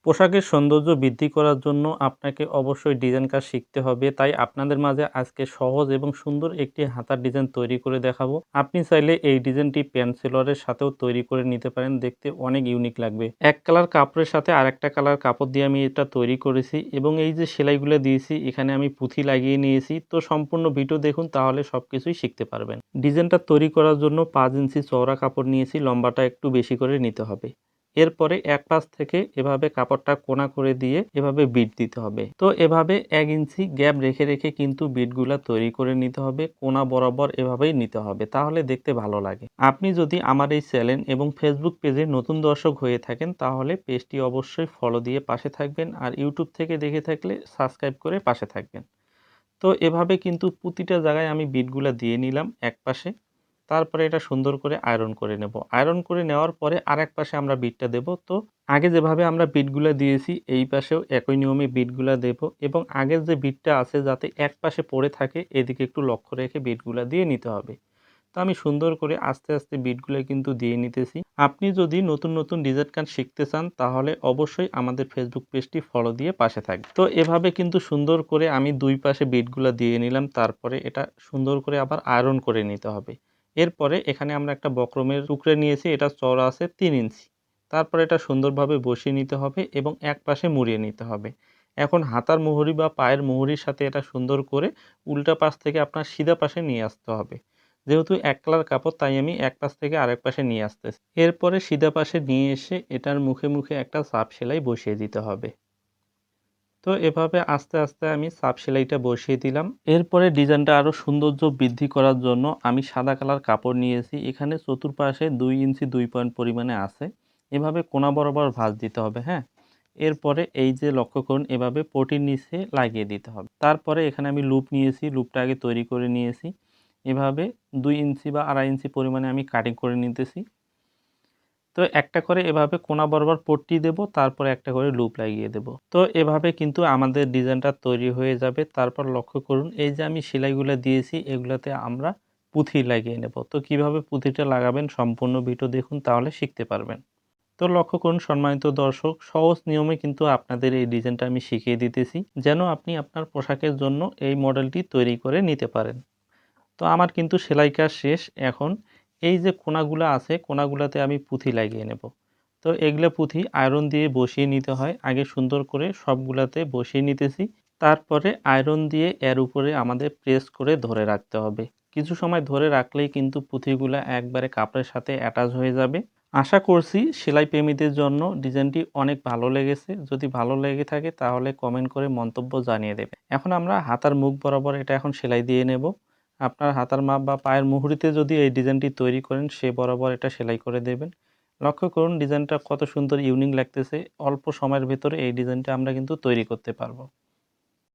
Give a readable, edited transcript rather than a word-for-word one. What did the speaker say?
পোশাকের সৌন্দর্য বৃদ্ধি করার জন্য আপনাকে অবশ্যই ডিজাইন কাজ শিখতে হবে। তাই আপনাদের মাঝে আজকে সহজ এবং সুন্দর একটি হাতার ডিজাইন তৈরি করে দেখাবো। আপনি চাইলে এই ডিজাইনটি প্যান্ট সালোয়ারের সাথেও তৈরি করে নিতে পারেন। দেখতে অনেক ইউনিক লাগবে। এক কালার কাপড়ের সাথে আরেকটা কালার কাপড় দিয়ে আমি এটা তৈরি করেছি এবং এই যে সেলাইগুলো দিয়েছি এখানে আমি পুঁথি লাগিয়ে নিয়েছি। তো সম্পূর্ণ ভিডিও দেখুন, তাহলে সবকিছুই শিখতে পারবেন। ডিজাইনটা তৈরি করার জন্য ৫ ইঞ্চি চওড়া কাপড় নিয়েছি, লম্বাটা একটু বেশি করে নিতে হবে। এরপরে এক পাশ থেকে এভাবে কাপড়টা কোনা করে দিয়ে এভাবে বিট দিতে হবে। তো এভাবে ১ ইঞ্চি গ্যাপ রেখে রেখে কিন্তু বিটগুলা তৈরি করে নিতে হবে। কোনা বরাবর এভাবেই নিতে হবে, তাহলে দেখতে ভালো লাগে। আপনি যদি আমার এই চ্যানেল এবং ফেসবুক পেজে নতুন দর্শক হয়ে থাকেন তাহলে পেজটি অবশ্যই ফলো দিয়ে পাশে থাকবেন, আর ইউটিউব থেকে দেখে থাকলে সাবস্ক্রাইব করে পাশে থাকবেন। তো এভাবে কিন্তু প্রতিটা জায়গায় আমি বিটগুলা দিয়ে নিলাম এক পাশে। তারপরে এটা সুন্দর করে আয়রন করে নেব। আয়রন করে নেওয়ার পরে আরেক পাশে আমরা বিটটা দেব। তো আগে যেভাবে আমরা বিটগুলা দিয়েছি এই পাশেও একই নিয়মে বিটগুলা দেব এবং আগের যে বিটটা আছে যাতে এক পাশে পড়ে থাকে এদিকে একটু লক্ষ্য রেখে বিটগুলা দিয়ে নিতে হবে। তো আমি সুন্দর করে আস্তে আস্তে বিটগুলো কিন্তু দিয়ে নিতেছি। আপনি যদি নতুন নতুন ডিজাইন কাজ শিখতে চান তাহলে অবশ্যই আমাদের ফেসবুক পেজটি ফলো দিয়ে পাশে থাকবেন। তো এভাবে কিন্তু সুন্দর করে আমি দুই পাশে বিটগুলো দিয়ে নিলাম। তারপরে এটা সুন্দর করে আবার আয়রন করে নিতে হবে। এরপরে এখানে আমরা একটা বক্রমের টুকরে নিয়েছি, এটা চওড়া আছে ৩ ইঞ্চি। তারপরে এটা সুন্দরভাবে বসিয়ে নিতে হবে এবং এক পাশে মুড়িয়ে নিতে হবে। এখন হাতার মুহুরি বা পায়ের মুহুরির সাথে এটা সুন্দর করে উল্টা পাশ থেকে আপনার সিধা পাশে নিয়ে আসতে হবে। যেহেতু এক কালার কাপড় তাই আমি এক পাশ থেকে আরেক পাশে নিয়ে আসতেছি। এরপরে সিধা পাশে নিয়ে এসে এটার মুখে মুখে একটা চাপ সেলাই বসিয়ে দিতে হবে। তো এভাবে আস্তে আস্তে আমি চাপ সেলাইটা বসিয়ে দিলাম। এরপরে ডিজাইনটা আরও সৌন্দর্য বৃদ্ধি করার জন্য আমি সাদা কালার কাপড় নিয়েছি। এখানে চতুর্পাশে ২ ইঞ্চি ২ পয়েন্ট পরিমাণে আছে। এভাবে কোনা বরাবর ভাঁজ দিতে হবে, হ্যাঁ? এরপরে এই যে লক্ষ্য করুন এভাবে পটির নিচে লাগিয়ে দিতে হবে। তারপরে এখানে আমি লুপ নিয়েছি, লুপটা আগে তৈরি করে নিয়েছি। এভাবে ২ ইঞ্চি বা ২.৫ ইঞ্চি পরিমাণে আমি কাটিং করে নিতেছি। তো একটা করে এভাবে কোনা বরাবর পট্টি দেব, তারপরে একটা করে লুপ লাগিয়ে দেব। তো এভাবে কিন্তু আমাদের ডিজাইনটা তৈরি হয়ে যাবে। তারপর লক্ষ্য করুন এই যে আমি সেলাইগুলো দিয়েছি এগুলাতে আমরা পুঁথি লাগিয়ে নেব। তো কিভাবে পুঁথিটা লাগাবেন সম্পূর্ণ ভিডিও দেখুন, তাহলে শিখতে পারবেন। তো লক্ষ্য করুন সম্মানিত দর্শক, সহজ নিয়মে কিন্তু আপনাদের এই ডিজাইনটা আমি শিখিয়ে দিতেছি যেন আপনি আপনার পোশাকের জন্য এই মডেলটি তৈরি করে নিতে পারেন। তো আমার কিন্তু সেলাই কাজ শেষ। এখন এই যে কোনাগুলা আছে কোনাগুলাতে আমি পুঁথি লাগিয়ে নেব। তো এগুলা পুঁথি আয়রন দিয়ে বসিয়ে নিতে হয়। আগে সুন্দর করে সবগুলাতে বসিয়ে নিতেছি। তারপরে আয়রন দিয়ে এর উপরে আমাদের প্রেস করে ধরে রাখতে হবে। কিছু সময় ধরে রাখলেই কিন্তু পুঁথিগুলা একবারে কাপড়ের সাথে অ্যাটাচ হয়ে যাবে। আশা করছি সেলাই প্রেমীদের জন্য ডিজাইনটি অনেক ভালো লেগেছে। যদি ভালো লেগে থাকে তাহলে কমেন্ট করে মন্তব্য জানিয়ে দেবেন। এখন আমরা হাতার মুখ বরাবর এটা এখন সেলাই দিয়ে নেব। আপনার হাতার মাপ বা পায়ের মুহুরিতে যদি এই ডিজাইনটি তৈরি করেন সে বরাবর এটা সেলাই করে দেবেন। লক্ষ্য করুন ডিজাইনটা কত সুন্দর ইউনিক লাগতেছে। অল্প সময়ের ভেতরে এই ডিজাইনটা আমরা কিন্তু তৈরি করতে পারবো।